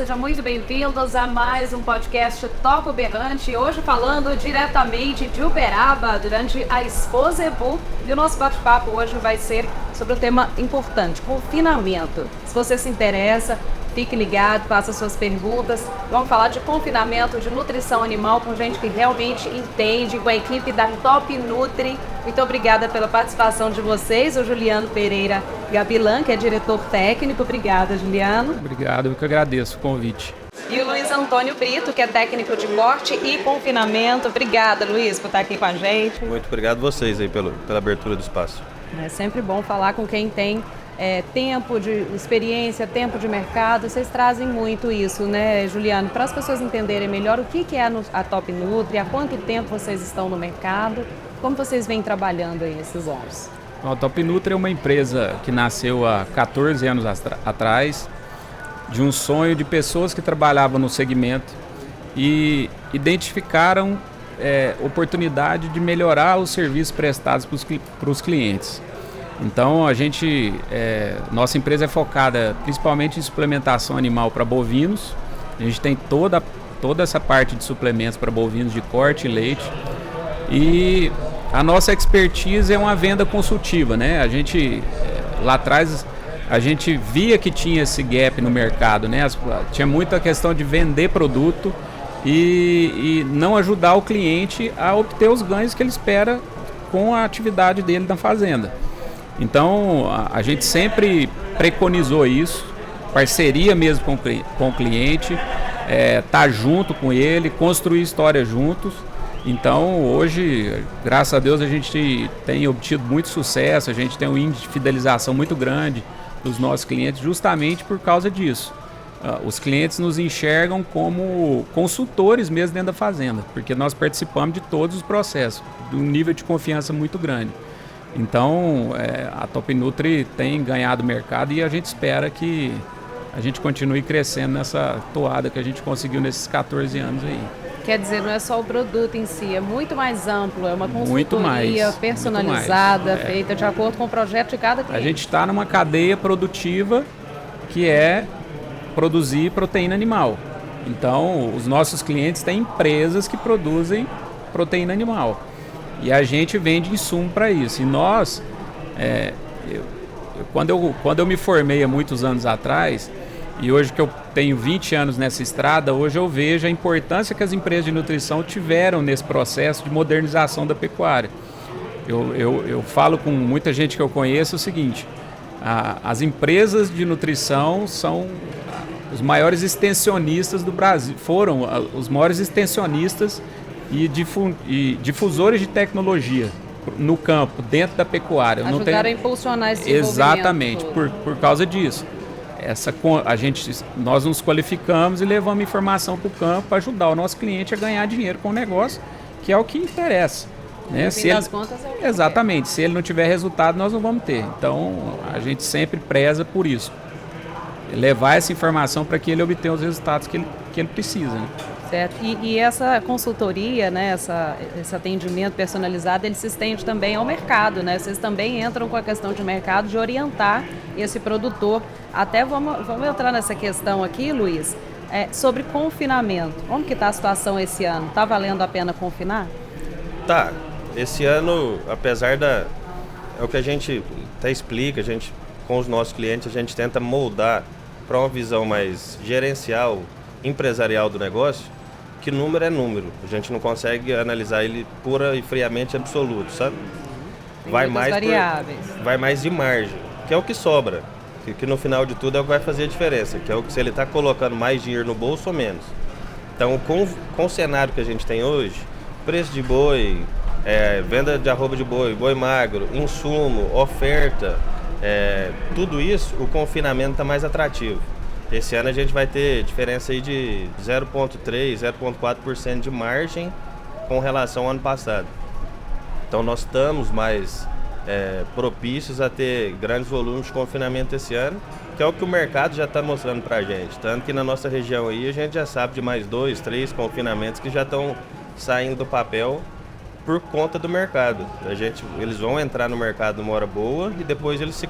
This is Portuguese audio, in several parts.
sejam muito bem-vindos a mais um podcast Toca o Berrante. Hoje falando diretamente de Uberaba, durante a Expo Zebu. E o nosso bate-papo hoje vai ser sobre um tema importante, confinamento. Se você se interessa, fique ligado, faça suas perguntas. Vamos falar de confinamento, de nutrição animal com gente que realmente entende, com a equipe da Top Nutri. Muito obrigada pela participação de vocês, o Juliano Pereira Gabilan, que é diretor técnico. Obrigada, Juliano. Obrigado, eu que agradeço o convite. E o Luiz Antônio Brito, que é técnico de corte e confinamento. Obrigada, Luiz, por estar aqui com a gente. Muito obrigado vocês aí pela abertura do espaço. É sempre bom falar com quem tem tempo de experiência, tempo de mercado. Vocês trazem muito isso, né, Juliano? Para as pessoas entenderem melhor o que é a Top Nutri, há quanto tempo vocês estão no mercado, como vocês vêm trabalhando aí esses anos? A Top Nutri é uma empresa que nasceu há 14 anos atrás, de um sonho de pessoas que trabalhavam no segmento e identificaram oportunidade de melhorar os serviços prestados para os clientes. Então, nossa empresa é focada principalmente em suplementação animal para bovinos. A gente tem toda essa parte de suplementos para bovinos de corte e leite. E a nossa expertise é uma venda consultiva, né? Lá atrás, a gente via que tinha esse gap no mercado, né? Tinha muita questão de vender produto e não ajudar o cliente a obter os ganhos que ele espera com a atividade dele na fazenda. Então, a gente sempre preconizou isso, parceria mesmo com o cliente, tá junto com ele, construir história juntos. Então, hoje, graças a Deus, a gente tem obtido muito sucesso, a gente tem um índice de fidelização muito grande dos nossos clientes justamente por causa disso. Os clientes nos enxergam como consultores mesmo dentro da fazenda, porque nós participamos de todos os processos, de um nível de confiança muito grande. Então, a Top Nutri tem ganhado mercado e a gente espera que a gente continue crescendo nessa toada que a gente conseguiu nesses 14 anos aí. Quer dizer, não é só o produto em si, é muito mais amplo, é uma muito consultoria mais, personalizada, feita de acordo com o projeto de cada cliente. A gente está numa cadeia produtiva que é produzir proteína animal. Então, os nossos clientes têm empresas que produzem proteína animal. E a gente vende insumo para isso. E nós, quando eu me formei há muitos anos atrás, e hoje que eu tenho 20 anos nessa estrada, hoje eu vejo a importância que as empresas de nutrição tiveram nesse processo de modernização da pecuária. Eu falo com muita gente que eu conheço o seguinte: as empresas de nutrição são os maiores extensionistas do Brasil, foram os maiores extensionistas e difusores de tecnologia no campo, dentro da pecuária. Ajudaram a impulsionar esse desenvolvimento. Exatamente, por causa disso. Nós nos qualificamos e levamos informação para o campo para ajudar o nosso cliente a ganhar dinheiro com o negócio, que é o que interessa. Né? No fim das contas, é o que exatamente, se ele não tiver resultado, nós não vamos ter. Então, a gente sempre preza por isso. Levar essa informação para que ele obtenha os resultados que ele precisa. Né? Certo. E essa consultoria, né, esse atendimento personalizado, ele se estende também ao mercado, né? Vocês também entram com a questão de mercado, de orientar esse produtor. Até vamos entrar nessa questão aqui, Luiz, sobre confinamento. Como que está a situação esse ano? Está valendo a pena confinar? Tá. Esse ano, apesar é o que a gente até explica, com os nossos clientes, a gente tenta moldar para uma visão mais gerencial, empresarial do negócio, que número é número. A gente não consegue analisar ele pura e friamente absoluto, sabe? Vai mais de margem, que é o que sobra, que no final de tudo é o que vai fazer a diferença, que é o que se ele está colocando mais dinheiro no bolso ou menos. Então, com o cenário que a gente tem hoje, preço de boi, venda de arroba de boi magro, insumo, oferta, tudo isso, o confinamento está mais atrativo. Esse ano a gente vai ter diferença aí de 0,3%, 0,4% de margem com relação ao ano passado. Então nós estamos mais propícios a ter grandes volumes de confinamento esse ano, que é o que o mercado já está mostrando para a gente. Tanto que na nossa região aí a gente já sabe de mais 2, 3 confinamentos que já estão saindo do papel por conta do mercado. Eles vão entrar no mercado numa hora boa e depois eles se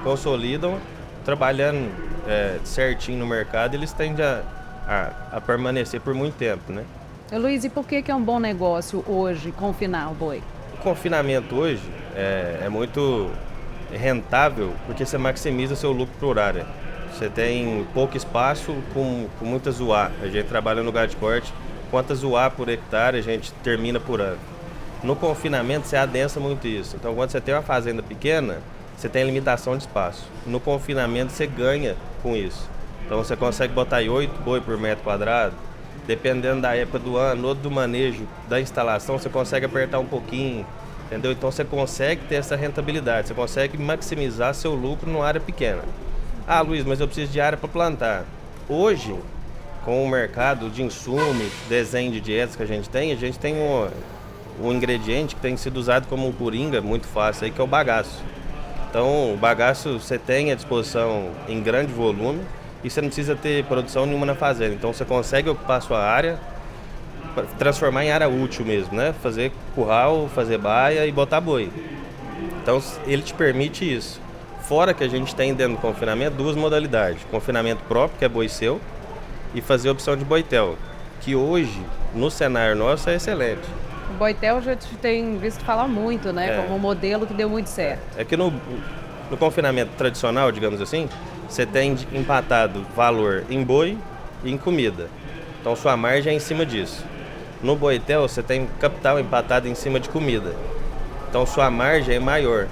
consolidam trabalhando certinho no mercado. Eles tendem a permanecer por muito tempo, né? Luiz, e por que é um bom negócio hoje confinar o boi? O confinamento hoje é muito rentável porque você maximiza seu lucro por área. Você tem pouco espaço com muita zoar. A gente trabalha no gado de corte, quantas zoar por hectare a gente termina por ano. No confinamento você adensa muito isso. Então quando você tem uma fazenda pequena, você tem limitação de espaço. No confinamento você ganha com isso. Então você consegue botar aí 8 boi por metro quadrado. Dependendo da época do ano ou do manejo da instalação, você consegue apertar um pouquinho, entendeu? Então você consegue ter essa rentabilidade, você consegue maximizar seu lucro numa área pequena. Ah, Luiz, mas eu preciso de área para plantar. Hoje, com o mercado de insumos, desenho de dietas que a gente tem um ingrediente que tem sido usado como um coringa muito fácil, aí, que é o bagaço. Então, o bagaço você tem à disposição em grande volume, e você não precisa ter produção nenhuma na fazenda. Então você consegue ocupar a sua área, transformar em área útil mesmo, né? Fazer curral, fazer baia e botar boi. Então ele te permite isso. Fora que a gente tem dentro do confinamento 2 modalidades. Confinamento próprio, que é boi seu, e fazer opção de boitel, que hoje, no cenário nosso, é excelente. O boitel já te tem visto falar muito, né? Como um modelo que deu muito certo. É que no confinamento tradicional, digamos assim, você tem empatado valor em boi e em comida. Então sua margem é em cima disso. No boitel você tem capital empatado em cima de comida. Então sua margem é maior,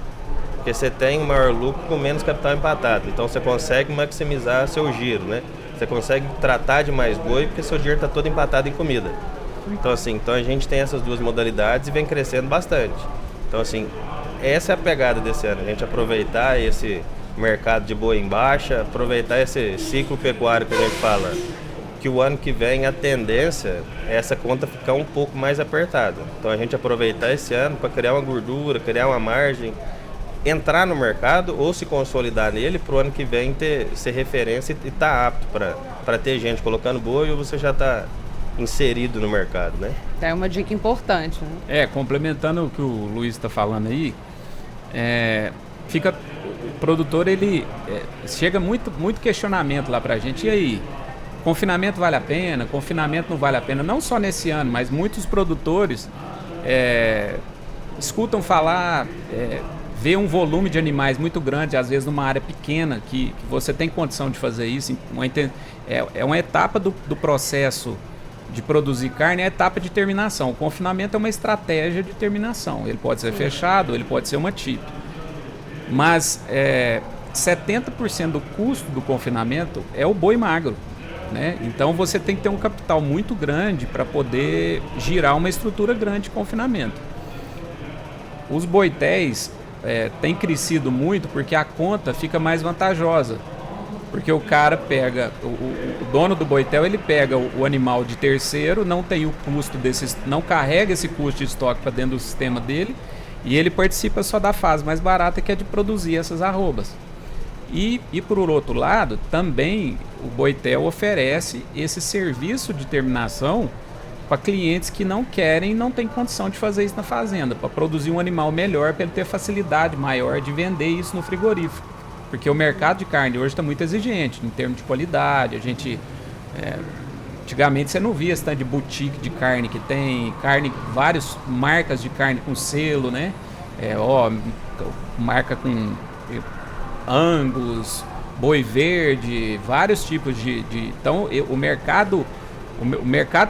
porque você tem um maior lucro com menos capital empatado. Então você consegue maximizar seu giro, né? Você consegue tratar de mais boi porque seu dinheiro está todo empatado em comida. Então assim, a gente tem essas 2 modalidades e vem crescendo bastante. Então assim, essa é a pegada desse ano, a gente aproveitar esse mercado de boi em baixa, aproveitar esse ciclo pecuário que a gente fala, que o ano que vem a tendência é essa conta ficar um pouco mais apertada. Então a gente aproveitar esse ano para criar uma gordura, criar uma margem, entrar no mercado ou se consolidar nele para o ano que vem ser referência e estar apto para ter gente colocando boi ou você já está inserido no mercado, né? É uma dica importante, né? Complementando o que o Luiz está falando aí, o produtor, ele chega muito questionamento lá pra gente. E aí, confinamento vale a pena? Confinamento não vale a pena? Não só nesse ano, mas muitos produtores escutam falar, vê um volume de animais muito grande, às vezes numa área pequena, que você tem condição de fazer isso. É uma etapa do processo de produzir carne, é a etapa de terminação. O confinamento é uma estratégia de terminação. Ele pode ser fechado, ele pode ser uma TIP. Mas 70% do custo do confinamento é o boi magro, né? Então você tem que ter um capital muito grande para poder girar uma estrutura grande de confinamento. Os boitéis têm crescido muito porque a conta fica mais vantajosa. Porque o cara pega, o dono do boitel, ele pega o animal de terceiro, não tem o custo não carrega esse custo de estoque para dentro do sistema dele, e ele participa só da fase mais barata, que é de produzir essas arrobas. E por outro lado, também o boitel oferece esse serviço de terminação para clientes que não têm condição de fazer isso na fazenda, para produzir um animal melhor, para ele ter facilidade maior de vender isso no frigorífico. Porque o mercado de carne hoje está muito exigente em termos de qualidade. Antigamente você não via esse tanto de boutique de carne que tem, várias marcas de carne com selo, né? Marca com Angus, Boi Verde, vários tipos de... Então o mercado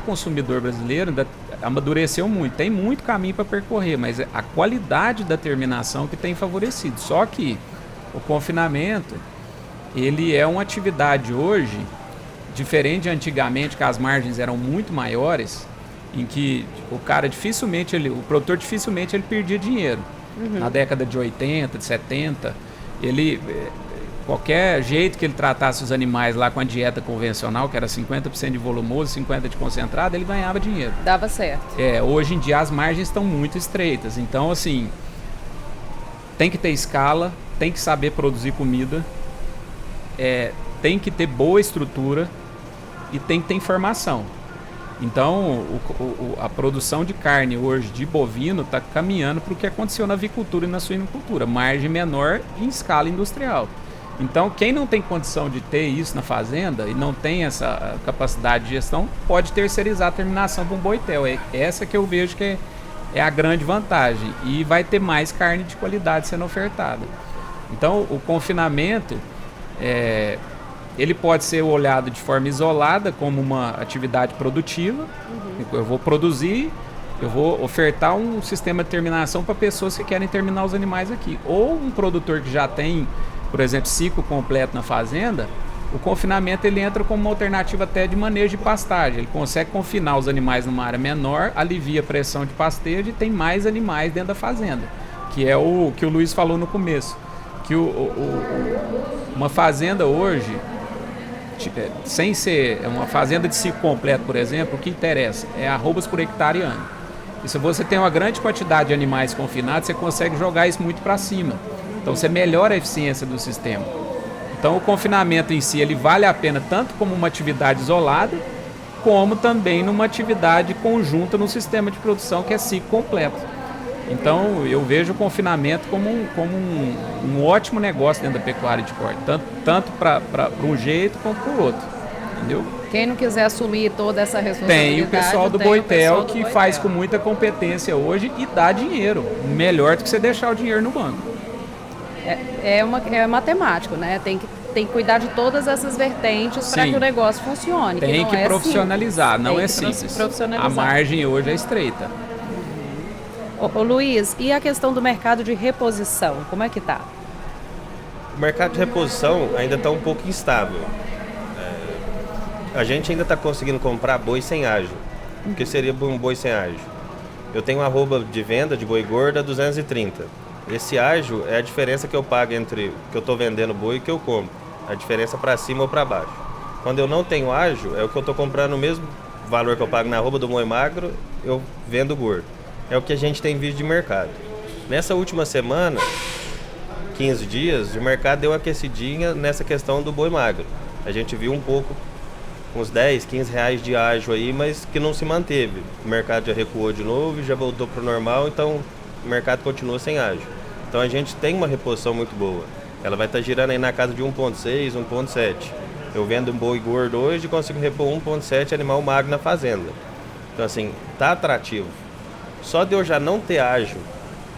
consumidor brasileiro ainda amadureceu muito, tem muito caminho para percorrer, mas a qualidade da terminação que tem favorecido. Só que o confinamento, ele é uma atividade hoje, diferente de antigamente, que as margens eram muito maiores, em que o produtor dificilmente ele perdia dinheiro. Na década de 80, de 70, qualquer jeito que ele tratasse os animais lá com a dieta convencional, que era 50% de volumoso, 50% de concentrado, ele ganhava dinheiro. Dava certo. Hoje em dia as margens estão muito estreitas, então assim, tem que ter escala, tem que saber produzir comida, tem que ter boa estrutura e tem que ter informação. Então, a produção de carne hoje de bovino está caminhando para o que aconteceu na avicultura e na suinocultura. Margem menor em escala industrial. Então, quem não tem condição de ter isso na fazenda e não tem essa capacidade de gestão, pode terceirizar a terminação para um boitel. É essa que eu vejo que é a grande vantagem. E vai ter mais carne de qualidade sendo ofertada. Então, o confinamento, ele pode ser olhado de forma isolada como uma atividade produtiva. Eu vou produzir, eu vou ofertar um sistema de terminação para pessoas que querem terminar os animais aqui. Ou um produtor que já tem, por exemplo, ciclo completo na fazenda, o confinamento ele entra como uma alternativa até de manejo de pastagem. Ele consegue confinar os animais numa área menor, alivia a pressão de pastejo e tem mais animais dentro da fazenda, que é o que o Luiz falou no começo. Que uma fazenda hoje, sem ser uma fazenda de ciclo completo, por exemplo, o que interessa é arrobas por hectare ano. E se você tem uma grande quantidade de animais confinados, você consegue jogar isso muito para cima. Então você melhora a eficiência do sistema. Então o confinamento em si ele vale a pena tanto como uma atividade isolada, como também numa atividade conjunta no sistema de produção que é ciclo completo. Então eu vejo o confinamento como um ótimo negócio dentro da pecuária de corte, tanto para um jeito quanto para o outro, entendeu? Quem não quiser assumir toda essa responsabilidade... Tem o pessoal do boitel que faz com muita competência hoje e dá dinheiro, melhor do que você deixar o dinheiro no banco. É matemático, né? Tem que cuidar de todas essas vertentes para que o negócio funcione. Tem que profissionalizar, não é simples. A margem hoje é estreita. Ô Luiz, e a questão do mercado de reposição, como é que tá? O mercado de reposição ainda está um pouco instável. A gente ainda está conseguindo comprar boi sem ágio. O que seria um boi sem ágio? Eu tenho uma arroba de venda de boi gorda 230. Esse ágio é a diferença que eu pago entre o que eu estou vendendo boi e o que eu compro. A diferença para cima ou para baixo. Quando eu não tenho ágio, é o que eu estou comprando o mesmo valor que eu pago na arroba do boi magro, eu vendo gordo. É o que a gente tem visto de mercado. Nessa última semana, 15 dias, o mercado deu uma aquecidinha nessa questão do boi magro. A gente viu um pouco, uns 10, 15 reais de ágio aí, mas que não se manteve. O mercado já recuou de novo e já voltou para o normal, então o mercado continua sem ágio. Então a gente tem uma reposição muito boa. Ela vai estar girando aí na casa de 1,6, 1,7. Eu vendo um boi gordo hoje e consigo repor 1,7 animal magro na fazenda. Então assim, tá atrativo. Só de eu já não ter ágio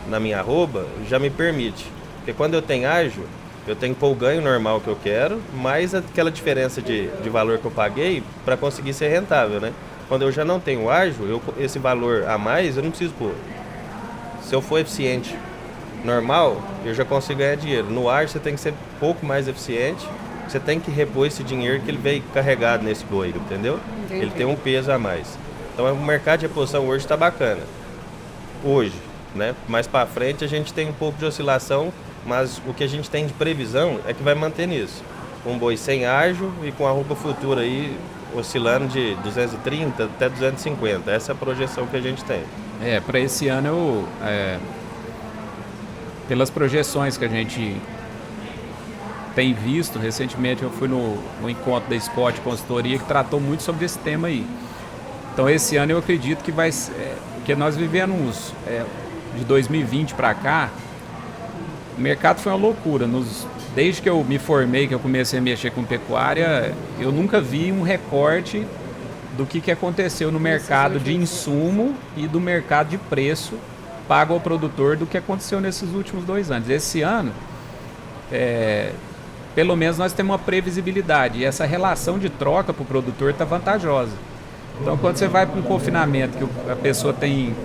na minha arroba, já me permite. Porque quando eu tenho ágio, eu tenho que pôr o ganho normal que eu quero, mais aquela diferença de valor que eu paguei para conseguir ser rentável, né? Quando eu já não tenho ágio, esse valor a mais eu não preciso pôr. Se eu for eficiente normal, eu já consigo ganhar dinheiro. No ágio você tem que ser um pouco mais eficiente, você tem que repor esse dinheiro que ele veio carregado nesse boi, entendeu? Entendi. Ele tem um peso a mais. Então o mercado de reposição hoje está bacana. Hoje, né? Mais para frente a gente tem um pouco de oscilação, mas o que a gente tem de previsão é que vai manter nisso. Um boi sem ágio e com a arroba futura aí oscilando de 230 até 250. Essa é a projeção que a gente tem. Para esse ano, pelas projeções que a gente tem visto, recentemente eu fui no encontro da Scott Consultoria que tratou muito sobre esse tema aí. Então esse ano eu acredito que vai ser, porque nós vivemos de 2020 para cá, o mercado foi uma loucura. Desde que eu me formei, que eu comecei a mexer com pecuária, eu nunca vi um recorte do que aconteceu no mercado de insumo e do mercado de preço pago ao produtor do que aconteceu nesses últimos 2 anos. Esse ano, pelo menos nós temos uma previsibilidade e essa relação de troca para o produtor está vantajosa. Então quando você vai para um confinamento que a pessoa tem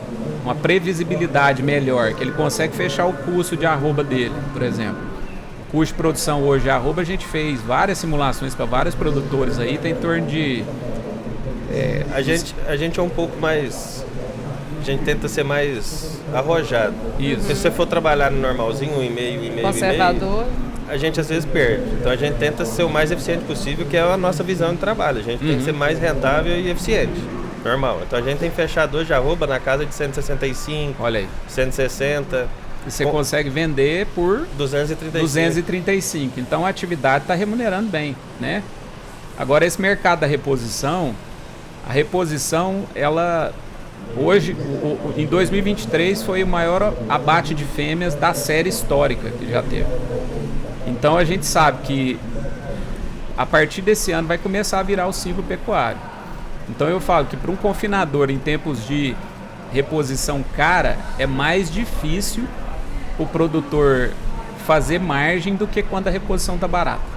uma previsibilidade melhor, que ele consegue fechar o custo de arroba dele, por exemplo. O custo de produção hoje de arroba, a gente fez várias simulações para vários produtores aí, tem em torno de... A gente é um pouco mais... A gente tenta ser mais arrojado. Isso. Se você for trabalhar no normalzinho, 1,5, conservador, a gente às vezes perde. Então a gente tenta ser o mais eficiente possível, que é a nossa visão de trabalho. A gente tem que ser mais rentável e eficiente. Normal. Então a gente tem fechado hoje arroba na casa de 165, olha aí, 160. E você consegue vender por 235. Então a atividade está remunerando bem, né? Agora esse mercado da reposição, a reposição, ela hoje, em 2023, foi o maior abate de fêmeas da série histórica que já teve. Então a gente sabe que a partir desse ano vai começar a virar o ciclo pecuário. Então eu falo que para um confinador em tempos de reposição cara, é mais difícil o produtor fazer margem do que quando a reposição está barata.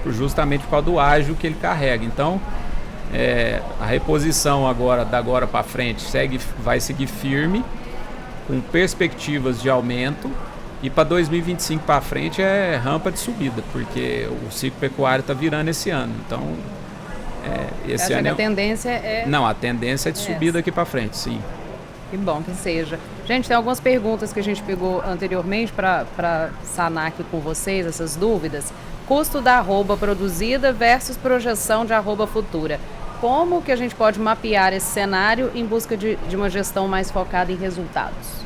Justamente por causa do ágio que ele carrega. Então, a reposição agora, da agora para frente, vai seguir firme, com perspectivas de aumento, e para 2025 para frente é rampa de subida, porque o ciclo pecuário está virando esse ano. Então, esse ano a tendência é... Não, a tendência é de subida aqui para frente, sim. Que bom que seja. Gente, tem algumas perguntas que a gente pegou anteriormente para sanar aqui com vocês, essas dúvidas. Custo da arroba produzida versus projeção de arroba futura. Como que a gente pode mapear esse cenário em busca de uma gestão mais focada em resultados?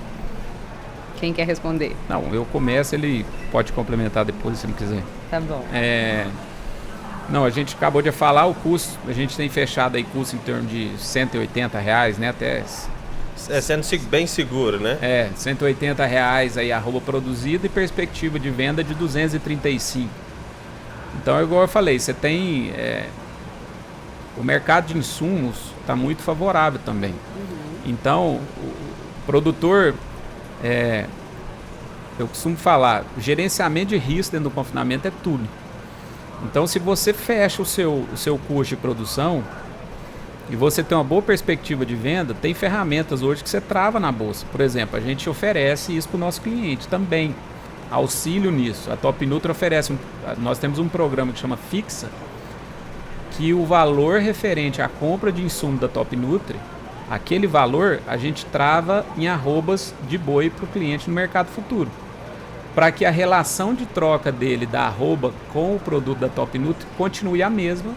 Quem quer responder? Não, eu começo, ele pode complementar depois se ele quiser. Tá bom. Não, a gente acabou de falar o custo, a gente tem fechado aí custo em torno de R$180, né, até... sendo bem seguro, né? R$180 aí a arroba produzida e perspectiva de venda de 235. Então, igual eu falei, você tem... o mercado de insumos está muito favorável também. Então, o produtor... eu costumo falar, gerenciamento de risco dentro do confinamento é tudo. Então, se você fecha o seu custo de produção e você tem uma boa perspectiva de venda, tem ferramentas hoje que você trava na bolsa. Por exemplo, a gente oferece isso para o nosso cliente também, auxílio nisso. A Top Nutri oferece, nós temos um programa que chama Fixa, que o valor referente à compra de insumo da Top Nutri, aquele valor a gente trava em arrobas de boi para o cliente no mercado futuro, para que a relação de troca dele da arroba com o produto da Top Nutri continue a mesma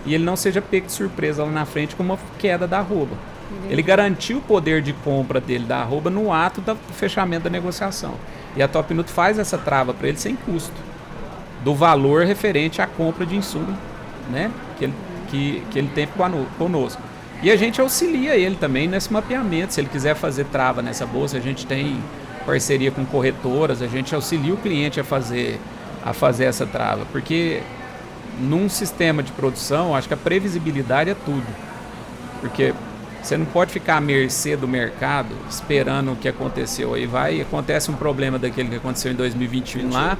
e ele não seja pego de surpresa lá na frente com uma queda da arroba. Ele garantiu o poder de compra dele da arroba no ato do fechamento da negociação. E a Top Nutri faz essa trava para ele sem custo, do valor referente à compra de insumo, né, que ele tem conosco. E a gente auxilia ele também nesse mapeamento. Se ele quiser fazer trava nessa bolsa, a gente tem parceria com corretoras, a gente auxilia o cliente a fazer essa trava. Porque num sistema de produção, acho que a previsibilidade é tudo. Porque você não pode ficar à mercê do mercado esperando o que aconteceu. Aí acontece um problema daquele que aconteceu em 2021 lá,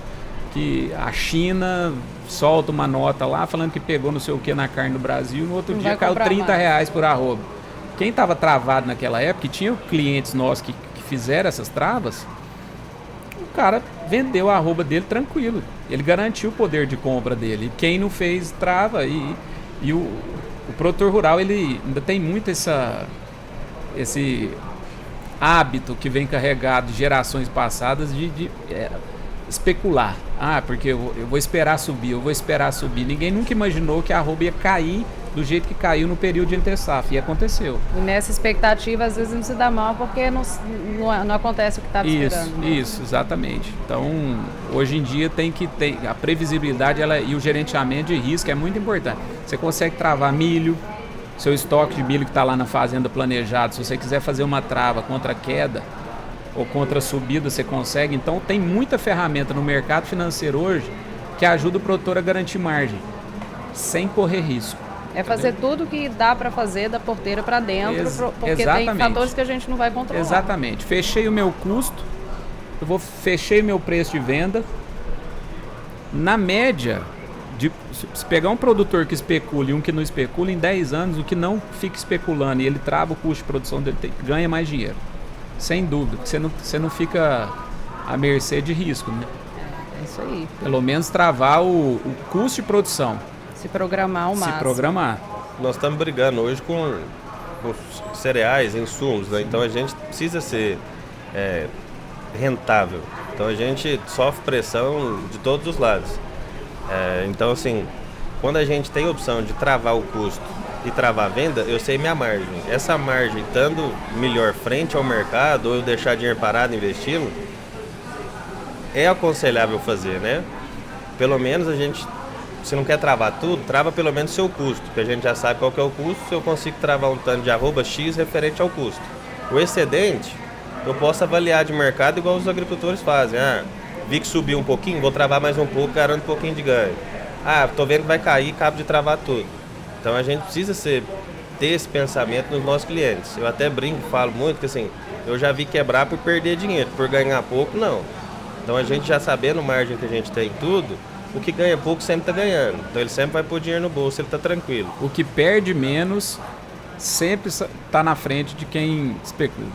que a China solta uma nota lá falando que pegou não sei o que na carne do Brasil, no outro dia caiu R$30 por arroba. Quem estava travado naquela época, e tinha clientes nossos que fizeram essas travas, o cara vendeu a arroba dele tranquilo. Ele garantiu o poder de compra dele. E quem não fez trava, e o produtor rural, ele ainda tem muito esse hábito que vem carregado de gerações passadas de especular. Porque eu vou esperar subir, Ninguém nunca imaginou que a arroba ia cair do jeito que caiu no período de entre safra, e aconteceu. E nessa expectativa, às vezes não se dá mal porque não acontece o que estava esperando. Né? Isso, exatamente. Então, hoje em dia tem que ter a previsibilidade e o gerenciamento de risco é muito importante. Você consegue travar milho, seu estoque de milho que está lá na fazenda planejado, se você quiser fazer uma trava contra a queda ou contra a subida, você consegue. Então, tem muita ferramenta no mercado financeiro hoje que ajuda o produtor a garantir margem, sem correr risco. É fazer tudo que dá para fazer da porteira para dentro, porque exatamente. Tem fatores que a gente não vai controlar. Exatamente. Fechei o meu custo, fechei meu preço de venda. Na média, se pegar um produtor que especula e um que não especula, em 10 anos, o que não fica especulando e ele trava o custo de produção dele, ganha mais dinheiro. Sem dúvida, porque você não fica à mercê de risco, né? É isso aí. Pelo menos travar o custo de produção. Se programar ao máximo. Se programar. Nós estamos brigando hoje com cereais, insumos, né? Então a gente precisa ser rentável. Então a gente sofre pressão de todos os lados. Então assim, quando a gente tem a opção de travar o custo e travar a venda, eu sei minha margem. Essa margem, estando melhor frente ao mercado, ou eu deixar dinheiro parado investindo, é aconselhável fazer, né? Pelo menos a gente, se não quer travar tudo, trava pelo menos seu custo, porque a gente já sabe qual que é o custo. Se eu consigo travar um tanto de arroba X referente ao custo. O excedente, eu posso avaliar de mercado igual os agricultores fazem. vi que subiu um pouquinho, vou travar mais um pouco, garanto um pouquinho de ganho. Ah, tô vendo que vai cair, acabo de travar tudo. Então a gente precisa ter esse pensamento nos nossos clientes. Eu até brinco, falo muito que assim, eu já vi quebrar por perder dinheiro, por ganhar pouco, não. Então a gente já sabendo a margem que a gente tem em tudo, o que ganha pouco sempre está ganhando. Então ele sempre vai pôr dinheiro no bolso, ele está tranquilo. O que perde menos sempre está na frente de quem especula.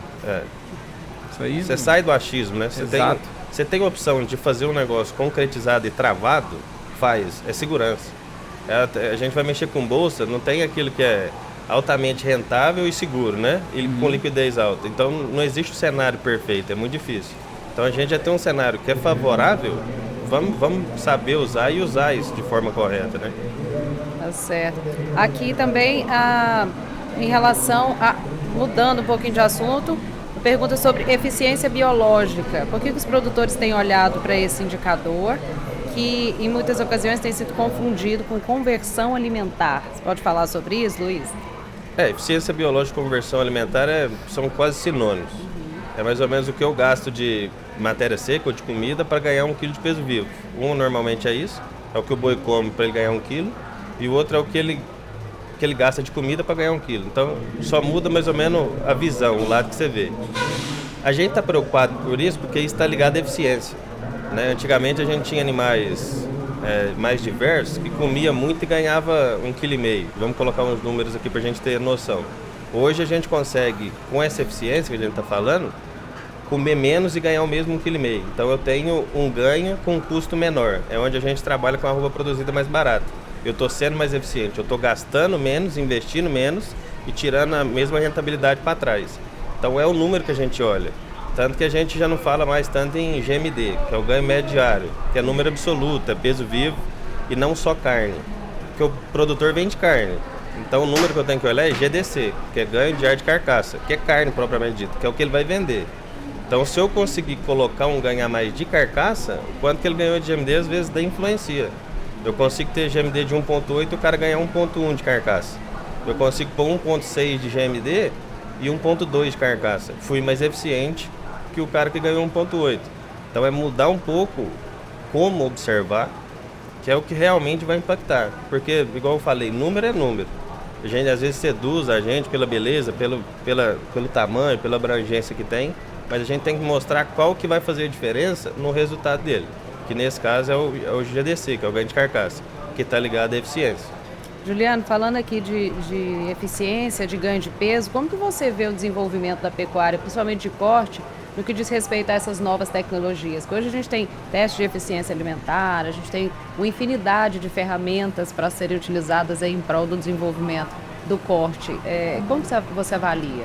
Isso aí. Você sai do achismo, né? Você tem a opção de fazer um negócio concretizado e travado, é segurança. A gente vai mexer com bolsa, não tem aquilo que é altamente rentável e seguro, né? E com liquidez alta. Então não existe o cenário perfeito, é muito difícil. Então a gente já tem um cenário que é favorável, vamos saber usar e usar isso de forma correta, né? Tá certo. Aqui também, em relação a, mudando um pouquinho de assunto, pergunta sobre eficiência biológica. Por que os produtores têm olhado para esse indicador, que em muitas ocasiões tem sido confundido com conversão alimentar? Você pode falar sobre isso, Luiz? Eficiência biológica e conversão alimentar são quase sinônimos. É mais ou menos o que eu gasto de matéria seca ou de comida para ganhar 1 quilo de peso vivo. Um normalmente é isso, é o que o boi come para ele ganhar 1 quilo, e o outro é o que ele gasta de comida para ganhar 1 quilo. Então só muda mais ou menos a visão, o lado que você vê. A gente está preocupado por isso porque isso está ligado à eficiência, né? Antigamente a gente tinha animais mais diversos que comia muito e ganhava 1,5 kg. Vamos colocar uns números aqui para a gente ter noção. Hoje a gente consegue, com essa eficiência que a gente está falando, comer menos e ganhar o mesmo 1,5 kg. Então eu tenho um ganho com um custo menor. É onde a gente trabalha com a arroba produzida mais barata. Eu estou sendo mais eficiente, eu estou gastando menos, investindo menos e tirando a mesma rentabilidade para trás. Então é o número que a gente olha. Tanto que a gente já não fala mais tanto em GMD, que é o ganho médio diário, que é número absoluto, é peso vivo e não só carne. Porque o produtor vende carne. Então o número que eu tenho que olhar é GDC, que é ganho diário de carcaça, que é carne propriamente dita, que é o que ele vai vender. Então se eu conseguir colocar um ganhar mais de carcaça, o quanto que ele ganhou de GMD às vezes daí influencia. Eu consigo ter GMD de 1,8 e o cara ganhar 1,1 de carcaça. Eu consigo pôr 1,6 de GMD e 1,2 de carcaça. Fui mais eficiente que o cara que ganhou 1,8. Então é mudar um pouco como observar, que é o que realmente vai impactar. Porque, igual eu falei, número é número. A gente às vezes seduz a gente pela beleza, pelo tamanho, pela abrangência que tem, mas a gente tem que mostrar qual que vai fazer a diferença no resultado dele. Que nesse caso é o GDC, que é o ganho de carcaça, que está ligado à eficiência. Juliano, falando aqui de eficiência, de ganho de peso, como que você vê o desenvolvimento da pecuária, principalmente de corte, no que diz respeito a essas novas tecnologias? Que hoje a gente tem teste de eficiência alimentar, a gente tem uma infinidade de ferramentas para serem utilizadas aí em prol do desenvolvimento do corte. Como você avalia?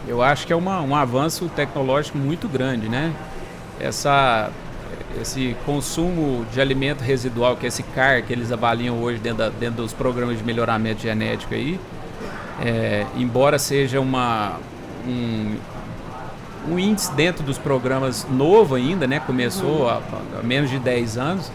Eu acho que é um avanço tecnológico muito grande, né? Esse consumo de alimento residual, que é esse CAR que eles avaliam hoje dentro dos programas de melhoramento genético aí, embora seja um índice dentro dos programas novo ainda, né? Começou há menos de 10 anos.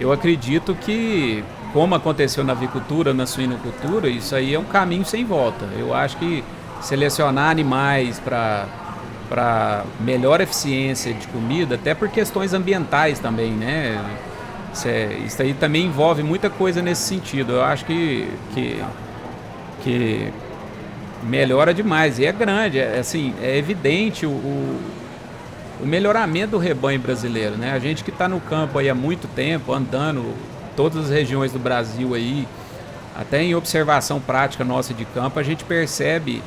Eu acredito que, como aconteceu na avicultura, na suinocultura, isso aí é um caminho sem volta. Eu acho que selecionar animais para melhor eficiência de comida, até por questões ambientais também, né? Isso aí também envolve muita coisa nesse sentido. Eu acho que melhora demais, e é grande, é evidente o melhoramento do rebanho brasileiro, né? A gente que está no campo aí há muito tempo, andando todas as regiões do Brasil aí, até em observação prática nossa de campo, a gente percebe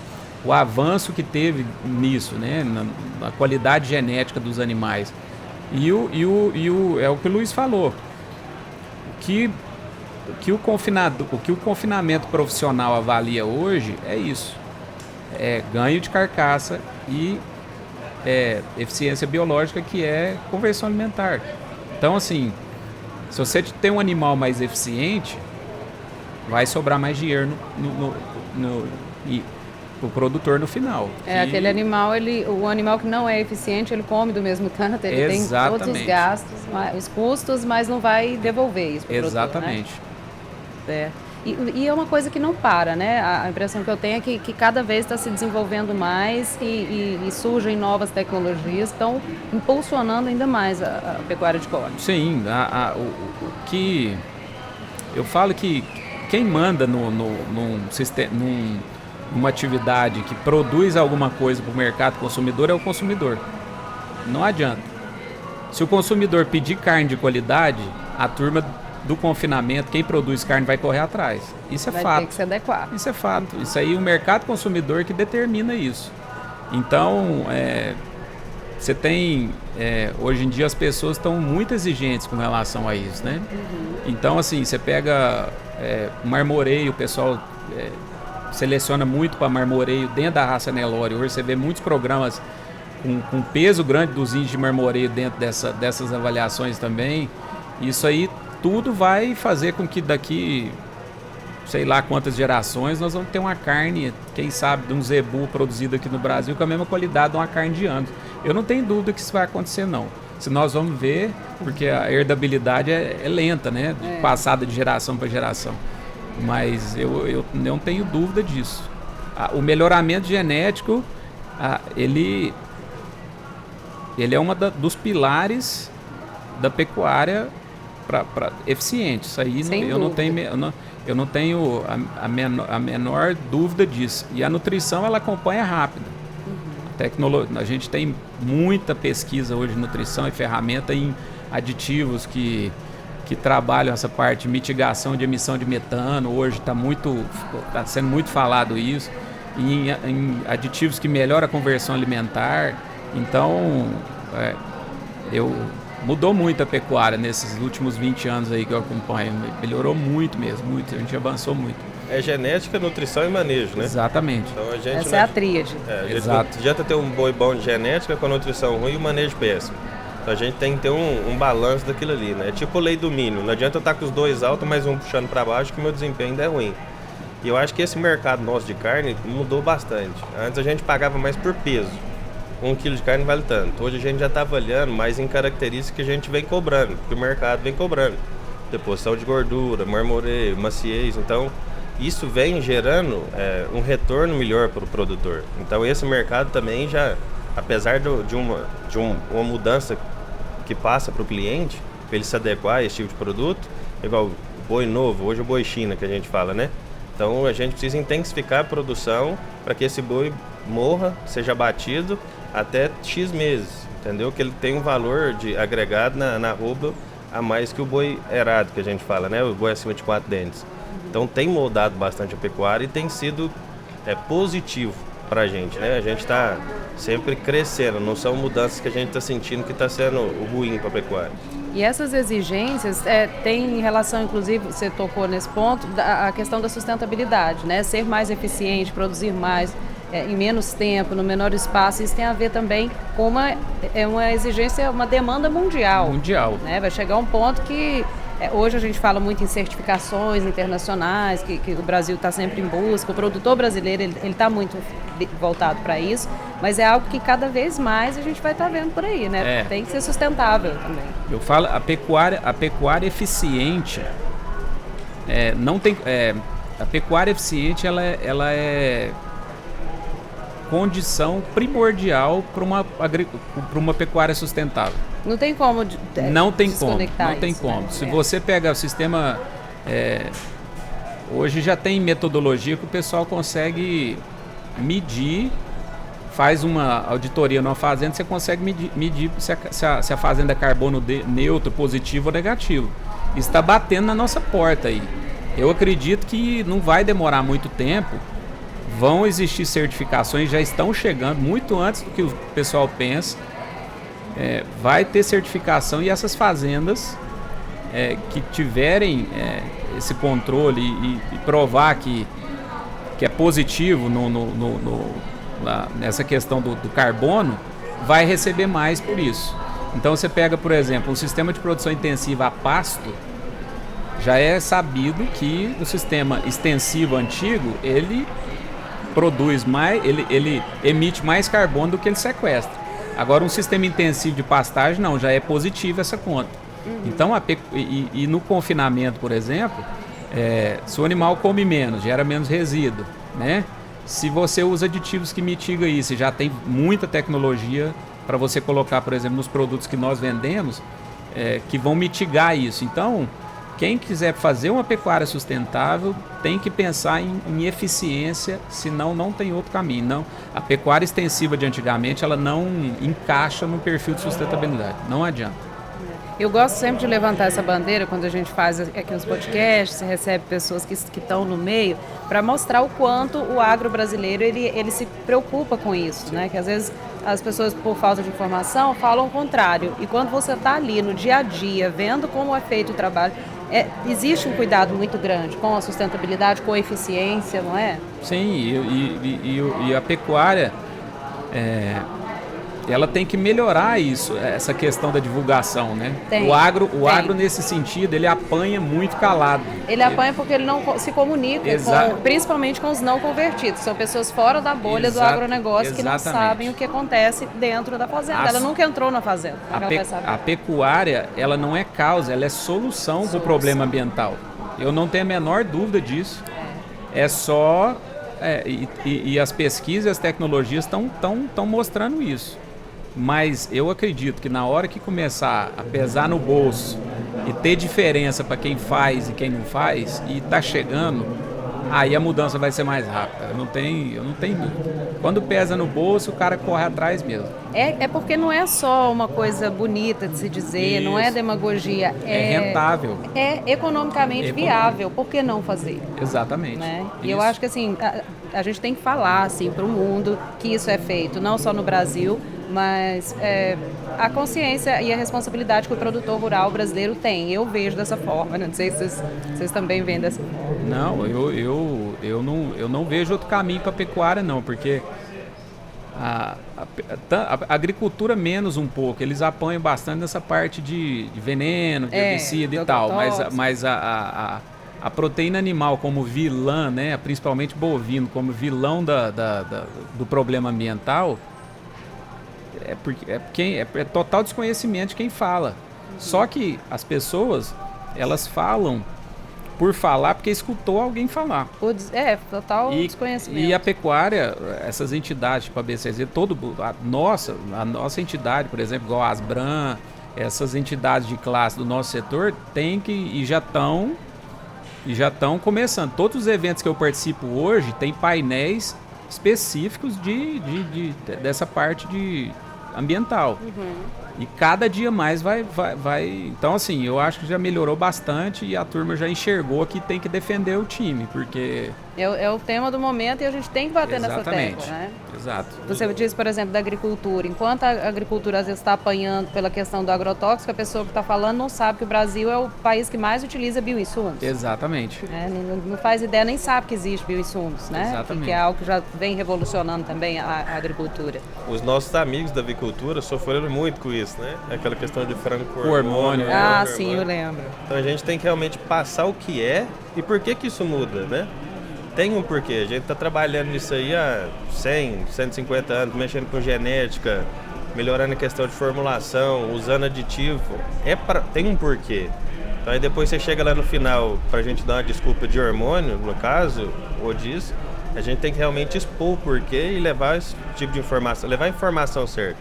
o avanço que teve nisso, né? Na qualidade genética dos animais. É o que o Luiz falou. O que o confinamento profissional avalia hoje é isso. É ganho de carcaça e eficiência biológica, que é conversão alimentar. Então, assim, se você tem um animal mais eficiente, vai sobrar mais dinheiro o produtor no final. Aquele animal, o animal que não é eficiente, ele come do mesmo tanto, ele tem todos os gastos, os custos, mas não vai devolver isso para o produtor, exatamente. Né? E é uma coisa que não para, né? A impressão que eu tenho é que cada vez está se desenvolvendo mais e surgem novas tecnologias, estão impulsionando ainda mais a pecuária de corte. Sim, que eu falo que quem manda numa atividade que produz alguma coisa para o mercado consumidor é o consumidor. Não adianta. Se o consumidor pedir carne de qualidade, a turma do confinamento, quem produz carne vai correr atrás. Isso é fato. Vai ter que se adequar. Isso é fato. Isso aí o mercado consumidor que determina isso. Então, você tem... hoje em dia as pessoas estão muito exigentes com relação a isso, né? Então, assim, você pega marmoreio, o pessoal seleciona muito para marmoreio dentro da raça Nelore. Hoje você vê muitos programas com peso grande dos índios de marmoreio dentro dessas avaliações também. Isso aí tudo vai fazer com que daqui, sei lá quantas gerações, nós vamos ter uma carne, quem sabe, de um zebu produzido aqui no Brasil com a mesma qualidade de uma carne de anos. Eu não tenho dúvida que isso vai acontecer, não. Se nós vamos ver, porque a herdabilidade é lenta, né? Passada de geração para geração. Mas eu não tenho dúvida disso. O melhoramento genético, ele é uma dos pilares da pecuária para eficiente. Isso aí eu não tenho a menor dúvida disso. E a nutrição ela acompanha rápido. A gente tem muita pesquisa hoje de nutrição e ferramenta em aditivos que trabalham essa parte de mitigação de emissão de metano. Hoje está sendo muito falado isso. Em aditivos que melhoram a conversão alimentar. Então, mudou muito a pecuária nesses últimos 20 anos aí que eu acompanho. Melhorou muito mesmo, muito. A gente avançou muito. É genética, nutrição e manejo, né? Exatamente. Então, essa é a tríade. Exato. Não adianta ter um boi bom de genética com a nutrição ruim e o manejo péssimo. Então a gente tem que ter um balanço daquilo ali, né? É tipo a lei do mínimo. Não adianta eu estar com os dois altos, mas um puxando para baixo, que o meu desempenho ainda é ruim. E eu acho que esse mercado nosso de carne mudou bastante. Antes a gente pagava mais por peso. 1 quilo de carne vale tanto. Hoje a gente já está avaliando mais em características que a gente vem cobrando, que o mercado vem cobrando. Deposição de gordura, marmoreio, maciez. Então, isso vem gerando um retorno melhor para o produtor. Então, esse mercado também já, apesar de uma mudança que passa para o cliente, para ele se adequar a esse tipo de produto, igual o boi novo, hoje o boi China que a gente fala, né? Então, a gente precisa intensificar a produção para que esse boi morra, seja abatido até X meses, entendeu? Que ele tem um valor agregado na arroba a mais que o boi errado, que a gente fala, né? O boi acima de 4 dentes. Então tem moldado bastante a pecuária e tem sido positivo para a gente, né? A gente está sempre crescendo, não são mudanças que a gente está sentindo que está sendo ruim para a pecuária. E essas exigências têm relação, inclusive, você tocou nesse ponto, a questão da sustentabilidade, né? Ser mais eficiente, produzir mais em menos tempo, no menor espaço. Isso tem a ver também com uma exigência, uma demanda mundial. Mundial. Né? Vai chegar um ponto que hoje a gente fala muito em certificações internacionais, que o Brasil está sempre em busca. O produtor brasileiro ele está muito voltado para isso, mas é algo que cada vez mais a gente vai estar vendo por aí, né? Tem que ser sustentável também. Eu falo, a pecuária eficiente não tem. A pecuária eficiente ela é condição primordial para uma pecuária sustentável. Não tem como não tem como. Né? Se você pega o sistema, hoje já tem metodologia que o pessoal consegue medir, faz uma auditoria numa fazenda, você consegue medir se a fazenda é carbono neutro, positivo ou negativo. Isso está batendo na nossa porta aí. Eu acredito que não vai demorar muito tempo. Vão existir certificações, já estão chegando muito antes do que o pessoal pensa. Vai ter certificação e essas fazendas que tiverem esse controle e provar que é positivo nessa questão do carbono, vai receber mais por isso. Então você pega, por exemplo, um sistema de produção intensiva a pasto, já é sabido que o sistema extensivo antigo, ele produz mais, ele emite mais carbono do que ele sequestra. Agora um sistema intensivo de pastagem não, já é positivo essa conta. Então no confinamento, por exemplo, Se o animal come menos, gera menos resíduo, né? Se você usa aditivos que mitigam isso, já tem muita tecnologia para você colocar, por exemplo, nos produtos que nós vendemos, que vão mitigar isso. Então, quem quiser fazer uma pecuária sustentável tem que pensar em eficiência, senão não tem outro caminho. Não, a pecuária extensiva de antigamente, ela não encaixa no perfil de sustentabilidade, não adianta. Eu gosto sempre de levantar essa bandeira quando a gente faz aqui os podcasts, recebe pessoas que estão no meio, para mostrar o quanto o agro brasileiro ele se preocupa com isso, né? Que às vezes as pessoas, por falta de informação, falam o contrário. E quando você está ali no dia a dia, vendo como é feito o trabalho, existe um cuidado muito grande com a sustentabilidade, com a eficiência, não é? Sim, e a pecuária... ela tem que melhorar isso, essa questão da divulgação, né? O agro nesse sentido, ele apanha muito calado. Ele apanha porque ele não se comunica, principalmente com os não convertidos. São pessoas fora da bolha do agronegócio que não sabem o que acontece dentro da fazenda. Ela nunca entrou na fazenda. A pecuária, ela não é causa, ela é solução para o problema ambiental. Eu não tenho a menor dúvida disso. É só... e as pesquisas e as tecnologias estão mostrando isso. Mas eu acredito que na hora que começar a pesar no bolso e ter diferença para quem faz e quem não faz, e está chegando, aí a mudança vai ser mais rápida. Eu não tenho dúvida. Quando pesa no bolso, o cara corre atrás mesmo. É porque não é só uma coisa bonita de se dizer, não é demagogia. É rentável. É economicamente viável. Por que não fazer? Exatamente. Né? E eu acho que assim, a gente tem que falar assim, para o mundo que isso é feito, não só no Brasil, mas a consciência e a responsabilidade que o produtor rural brasileiro tem. Eu vejo dessa forma, não sei se vocês também veem dessa forma. Não, eu não vejo outro caminho para a pecuária não, porque a agricultura menos um pouco, eles apanham bastante nessa parte de veneno, de herbicida e tal, mas a proteína animal como vilã, né, principalmente bovino, como vilão do problema ambiental, é total desconhecimento de quem fala. Só que as pessoas, elas falam por falar porque escutou alguém falar. Total desconhecimento. E a pecuária, essas entidades, tipo a BCZ, a nossa entidade, por exemplo, igual a Asbram, essas entidades de classe do nosso setor, já estão começando. Todos os eventos que eu participo hoje têm painéis específicos dessa parte ambiental. E cada dia mais vai. Então, assim, eu acho que já melhorou bastante e a turma já enxergou que tem que defender o time, porque... É o tema do momento e a gente tem que bater nessa tecla, né? Exato. Você disse, por exemplo, da agricultura. Enquanto a agricultura às vezes está apanhando pela questão do agrotóxico, a pessoa que está falando não sabe que o Brasil é o país que mais utiliza bioinsumos. Exatamente. Não faz ideia, nem sabe que existe bioinsumos, né? Exatamente. Que é algo que já vem revolucionando também a agricultura. Os nossos amigos da avicultura sofreram muito com isso, né? Aquela questão de frango com hormônio. Sim, eu lembro. Então a gente tem que realmente passar o que é e por que isso muda, né? Tem um porquê. A gente está trabalhando nisso aí há 100, 150 anos, mexendo com genética, melhorando a questão de formulação, usando aditivo. Tem um porquê. Então aí depois você chega lá no final, para a gente dar uma desculpa de hormônio, no caso, ou disso, a gente tem que realmente expor o porquê e levar esse tipo de informação, levar a informação certa.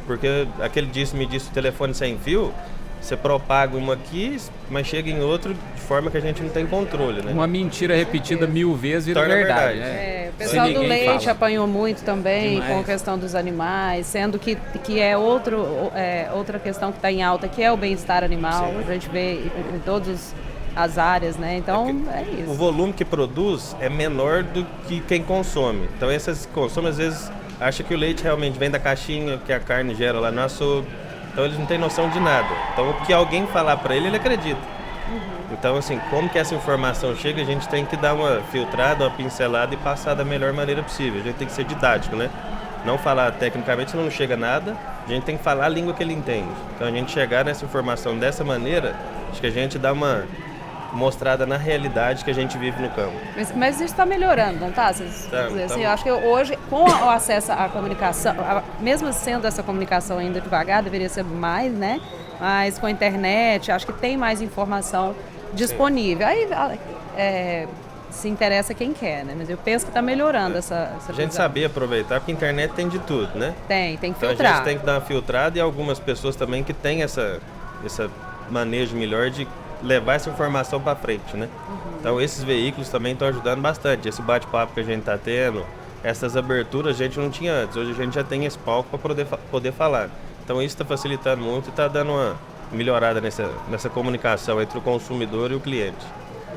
Porque aquele me disse o telefone sem fio, você propaga uma aqui, mas chega em outro de forma que a gente não tem controle, né? Uma mentira repetida 1000 vezes vira verdade. O pessoal do leite apanhou muito também com a questão dos animais, sendo que é outra questão que está em alta, que é o bem-estar animal. Sim. A gente vê em todas as áreas, né? Então, é isso. O volume que produz é menor do que quem consome. Então, esses que consomem, às vezes, acham que o leite realmente vem da caixinha que a carne gera lá no açougue. Então eles não têm noção de nada. Então o que alguém falar para ele acredita. Então assim, como que essa informação chega, a gente tem que dar uma filtrada, uma pincelada e passar da melhor maneira possível. A gente tem que ser didático, né? Não falar tecnicamente, senão não chega a nada. A gente tem que falar a língua que ele entende. Então a gente chegar nessa informação dessa maneira, acho que a gente dá uma mostrada na realidade que a gente vive no campo. Mas isso está melhorando, não está? Eu acho que hoje, com o acesso à comunicação, mesmo sendo essa comunicação ainda devagar, deveria ser mais, né? Mas com a internet, acho que tem mais informação disponível. Aí se interessa quem quer, né? Mas eu penso que está melhorando essa A gente saber aproveitar, porque a internet tem de tudo, né? Tem que então filtrar. A gente tem que dar uma filtrada e algumas pessoas também que têm essa manejo melhor de levar essa informação para frente, né? Então esses veículos também estão ajudando bastante. Esse bate-papo que a gente está tendo, essas aberturas a gente não tinha antes. Hoje a gente já tem esse palco para poder falar. Então isso está facilitando muito e está dando uma melhorada nessa comunicação entre o consumidor e o cliente.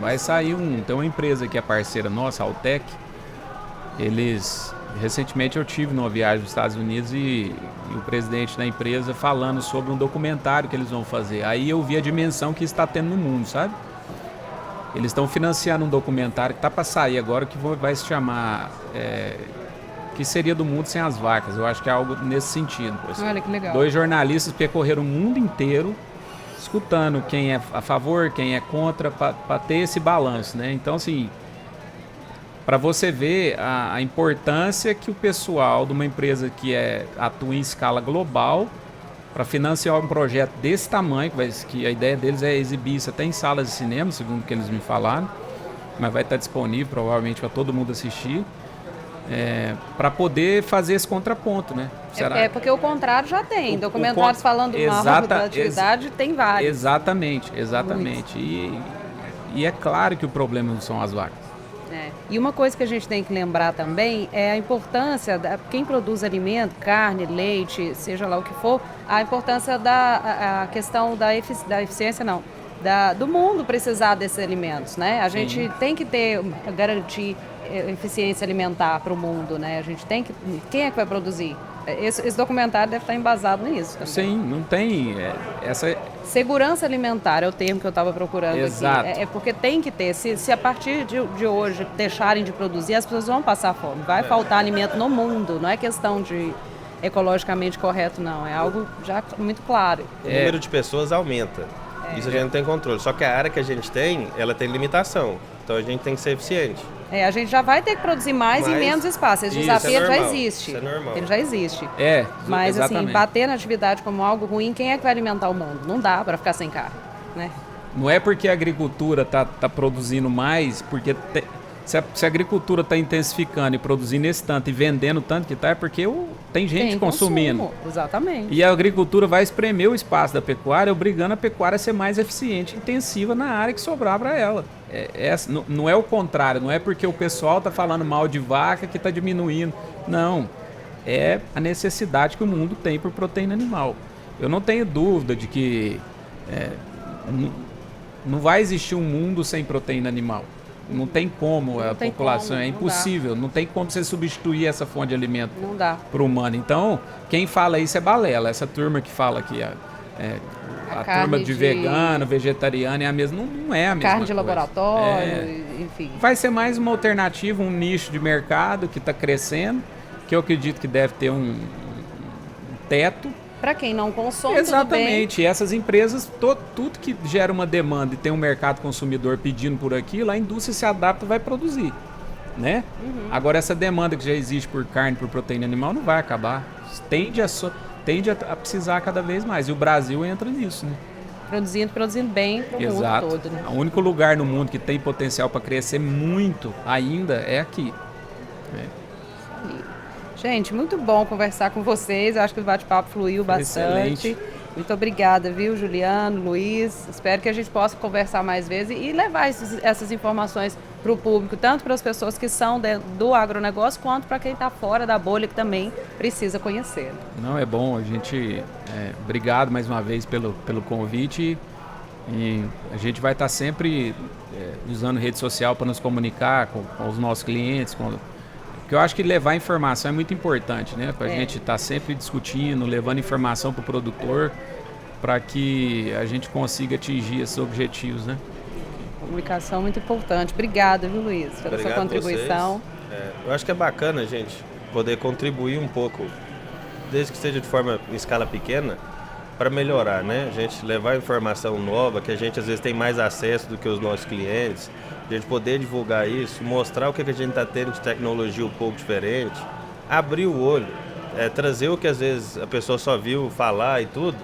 Vai sair tem uma empresa que é parceira nossa, a Altec. Recentemente eu tive numa viagem nos Estados Unidos e o presidente da empresa falando sobre um documentário que eles vão fazer. Aí eu vi a dimensão que está tendo no mundo, sabe? Eles estão financiando um documentário que está para sair agora, que vai se chamar que seria do mundo sem as vacas. Eu acho que é algo nesse sentido. Olha que legal. 2 jornalistas percorreram o mundo inteiro escutando quem é a favor, quem é contra, para ter esse balanço, né? Então, assim, para você ver a importância que o pessoal de uma empresa que atua em escala global, para financiar um projeto desse tamanho, que a ideia deles é exibir isso até em salas de cinema, segundo o que eles me falaram, mas vai estar disponível provavelmente para todo mundo assistir, para poder fazer esse contraponto, né? Porque o contrário já tem. Documentários falando mal da atividade tem vários. Exatamente. E é claro que o problema não são as vacas. E uma coisa que a gente tem que lembrar também é a importância, quem produz alimento, carne, leite, seja lá o que for, a importância a questão da eficiência, do mundo precisar desses alimentos, né? A gente tem que garantir eficiência alimentar para o mundo, né? A gente tem que... Quem é que vai produzir? Esse documentário deve estar embasado nisso também. Sim, não tem essa... Segurança alimentar é o termo que eu estava procurando. Exato. aqui. Porque tem que ter. Se a partir de hoje deixarem de produzir, as pessoas vão passar fome. Vai faltar alimento no mundo. Não é questão de ecologicamente correto, não. É algo já muito claro. O número de pessoas aumenta. Isso a gente não tem controle. Só que a área que a gente tem, ela tem limitação. Então a gente tem que ser eficiente. A gente já vai ter que produzir mais em menos espaço. Esse desafio já existe. Isso é normal. Ele já existe. Mas exatamente. assim, bater na atividade como algo ruim, quem é que vai alimentar o mundo? Não dá para ficar sem carne, né? Não é porque a agricultura tá produzindo mais, porque se a agricultura está intensificando e produzindo esse tanto e vendendo tanto que é porque tem gente consumindo. Consumo. Exatamente. E a agricultura vai espremer o espaço da pecuária, obrigando a pecuária a ser mais eficiente e intensiva na área que sobrar para ela. Não é o contrário, não é porque o pessoal está falando mal de vaca que está diminuindo. Não, é a necessidade que o mundo tem por proteína animal. Eu não tenho dúvida de que não vai existir um mundo sem proteína animal. Não tem como, a população é impossível, não tem como você substituir essa fonte de alimento para o humano. Então, quem fala isso é balela. Essa turma que fala que a turma de vegano, vegetariano é a mesma, não é a mesma carne coisa. De laboratório, enfim. Vai ser mais uma alternativa, um nicho de mercado que está crescendo, que eu acredito que deve ter um teto. Para quem não consome, exatamente. E essas empresas, tudo que gera uma demanda e tem um mercado consumidor pedindo por aquilo, a indústria se adapta e vai produzir, né? Agora, essa demanda que já existe por carne, por proteína animal, não vai acabar. Tende a precisar cada vez mais. E o Brasil entra nisso, né? Produzindo bem para o mundo todo. Né? O único lugar no mundo que tem potencial para crescer muito ainda é aqui. Gente, muito bom conversar com vocês. Eu acho que o bate-papo fluiu bastante. Excelente. Muito obrigada, viu, Juliano, Luiz. Espero que a gente possa conversar mais vezes e levar essas informações para o público, tanto para as pessoas que são do agronegócio, quanto para quem está fora da bolha, que também precisa conhecer. Não, é bom. A gente... obrigado mais uma vez pelo convite. E a gente vai estar sempre usando rede social para nos comunicar com os nossos clientes, porque eu acho que levar informação é muito importante, né? Para a gente estar sempre discutindo, levando informação para o produtor, para que a gente consiga atingir esses objetivos, né? Comunicação muito importante. Obrigada, viu, Luiz, pela sua contribuição. Eu acho que é bacana a gente poder contribuir um pouco, desde que seja de forma em escala pequena, para melhorar, né? A gente levar informação nova, que a gente às vezes tem mais acesso do que os nossos clientes, a gente poder divulgar isso, mostrar o que a gente está tendo de tecnologia um pouco diferente, abrir o olho, trazer o que às vezes a pessoa só viu falar e tudo,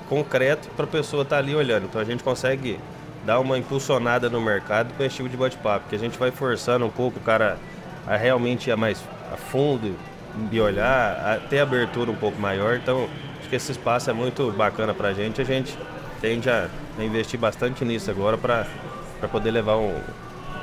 concreto, para a pessoa estar ali olhando. Então a gente consegue dar uma impulsionada no mercado com esse tipo de bate-papo, que a gente vai forçando um pouco o cara a realmente ir mais a fundo e olhar, a ter abertura um pouco maior. Então, acho que esse espaço é muito bacana pra gente. A gente tende a investir bastante nisso agora para poder levar um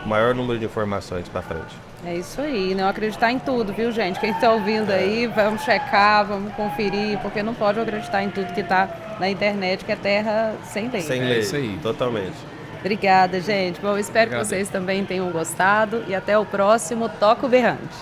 maior número de informações para frente. É isso aí, não acreditar em tudo, viu, gente? Quem está ouvindo aí, vamos checar, vamos conferir, porque não pode acreditar em tudo que está na internet, que é terra sem lei. Sem lei, isso aí. Totalmente. Obrigada, gente. Bom, espero que vocês também tenham gostado e até o próximo Toca o Berrante.